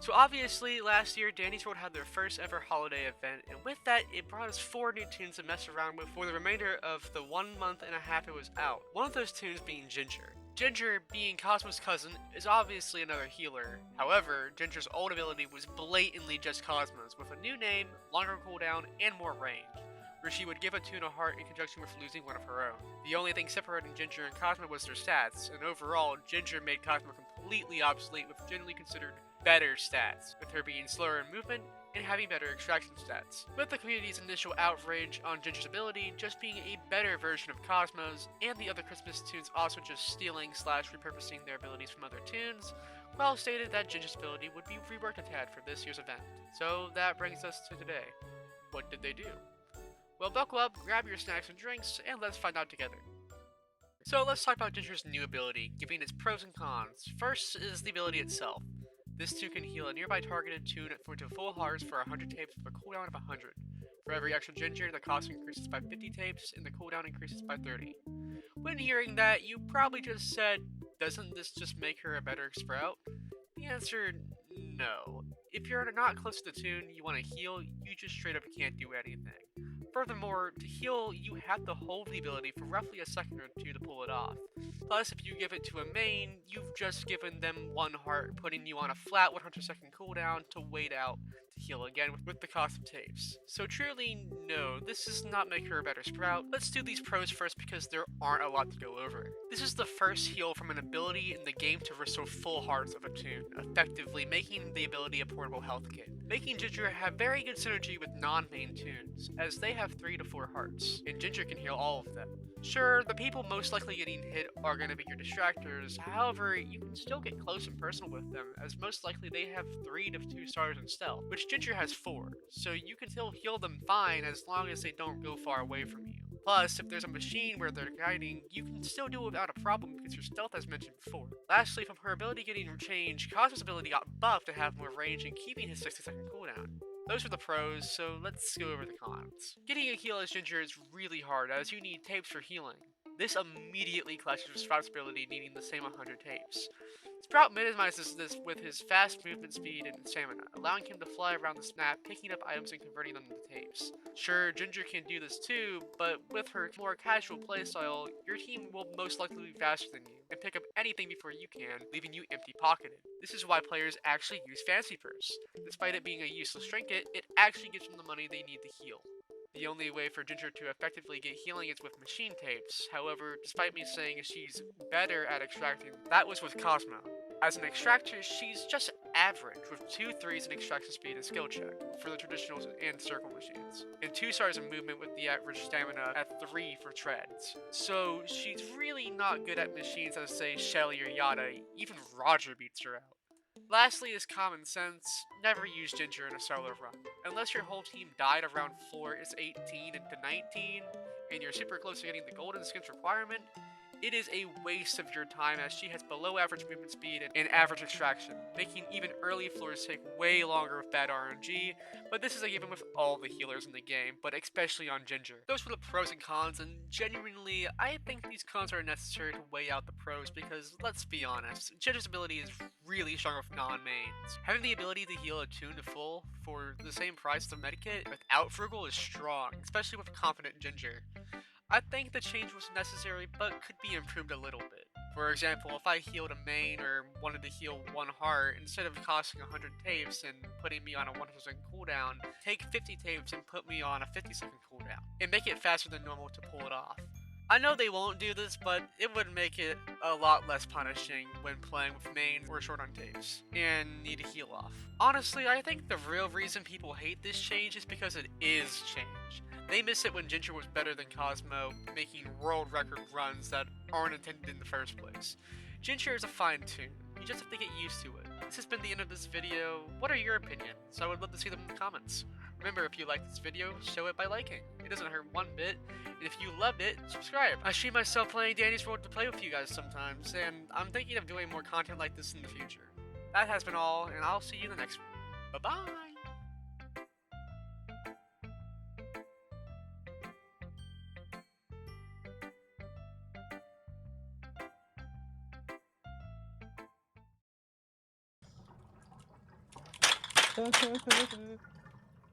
So obviously, last year, Dandy's World had their first ever holiday event, and with that, it brought us 4 new tunes to mess around with for the remainder of the 1.5 months it was out. One of those tunes being Ginger. Ginger, being Cosmo's cousin, is obviously another healer. However, Ginger's old ability was blatantly just Cosmo's, with a new name, longer cooldown, and more range, where she would give a tune a heart in conjunction with losing one of her own. The only thing separating Ginger and Cosmo was their stats, and overall, Ginger made Cosmo completely obsolete with generally considered better stats, with her being slower in movement and having better extraction stats. With the community's initial outrage on Ginger's ability just being a better version of Cosmo's, and the other Christmas tunes also just stealing / repurposing their abilities from other tunes, Well stated that Ginger's ability would be reworked a tad for this year's event. So that brings us to today. What did they do? Well, buckle up, grab your snacks and drinks, and let's find out together. So let's talk about Ginger's new ability, giving its pros and cons. First is the ability itself. This tune can heal a nearby targeted tune to full hearts for 100 tapes with a cooldown of 100. For every extra Ginger, the cost increases by 50 tapes, and the cooldown increases by 30. When hearing that, you probably just said, doesn't this just make her a better Sprout? The answer, no. If you're not close to the tune you want to heal, you just straight up can't do anything. Furthermore, to heal, you have to hold the ability for roughly a second or two to pull it off. Plus, if you give it to a main, you've just given them one heart, putting you on a flat 100-second cooldown to wait out to heal again with the cost of tapes. So truly, no, this does not make her a better Sprout. Let's do these pros first because there aren't a lot to go over. This is the first heal from an ability in the game to restore full hearts of a tune, effectively making the ability a portable health kit. Making Ginger have very good synergy with non-main tunes, as they have 3 to 4 hearts, and Ginger can heal all of them. Sure, the people most likely getting hit are going to be your distractors, however, you can still get close and personal with them, as most likely they have 3 to 2 stars in stealth, which Ginger has 4, so you can still heal them fine as long as they don't go far away from you. Plus, if there's a machine where they're guiding, you can still do it without a problem because your stealth as mentioned before. Lastly, from her ability getting changed, Cosmo's ability got buffed to have more range and keeping his 60-second cooldown. Those are the pros, so let's go over the cons. Getting a heal as Ginger is really hard as you need tapes for healing. This immediately clashes with Sprout's ability needing the same 100 tapes. Sprout minimizes this with his fast movement speed and stamina, allowing him to fly around the map, picking up items and converting them into tapes. Sure, Ginger can do this too, but with her more casual playstyle, your team will most likely be faster than you, and pick up anything before you can, leaving you empty-pocketed. This is why players actually use Fancy Purse. Despite it being a useless trinket, it actually gives them the money they need to heal. The only way for Ginger to effectively get healing is with machine tapes. However, despite me saying she's better at extracting, that was with Cosmo. As an extractor, she's just average, with 2 3s in extraction speed and skill check for the traditionals and circle machines, and 2 stars in movement with the average stamina at 3 for treads. So she's really not good at machines as say Shelly or Yada, even Roger beats her out. Lastly is common sense, never use Ginger in a solo run. Unless your whole team died around floor is 18 into 19, and you're super close to getting the golden skins requirement, it is a waste of your time as she has below average movement speed and average extraction, making even early floors take way longer with bad RNG, but this is a given with all the healers in the game, but especially on Ginger. Those were the pros and cons, and genuinely, I think these cons are necessary to weigh out the pros because, let's be honest, Ginger's ability is really strong with non-mains. Having the ability to heal a tune to full for the same price as a medikit without Frugal is strong, especially with confident Ginger. I think the change was necessary, but could be improved a little bit. For example, if I healed a main or wanted to heal 1 heart, instead of costing 100 tapes and putting me on a 100% cooldown, take 50 tapes and put me on a 50-second cooldown, and make it faster than normal to pull it off. I know they won't do this, but it would make it a lot less punishing when playing with mains or short on tapes, and need to heal off. Honestly, I think the real reason people hate this change is because it is change. They miss it when Ginger was better than Cosmo, making world record runs that aren't intended in the first place. Ginger is a fine tune, you just have to get used to it. This has been the end of this video. What are your opinions? I would love to see them in the comments. Remember, if you liked this video, show it by liking. It doesn't hurt one bit, and if you loved it, subscribe. I stream myself playing Dandy's World to play with you guys sometimes, and I'm thinking of doing more content like this in the future. That has been all, and I'll see you in the next one. Bye-bye!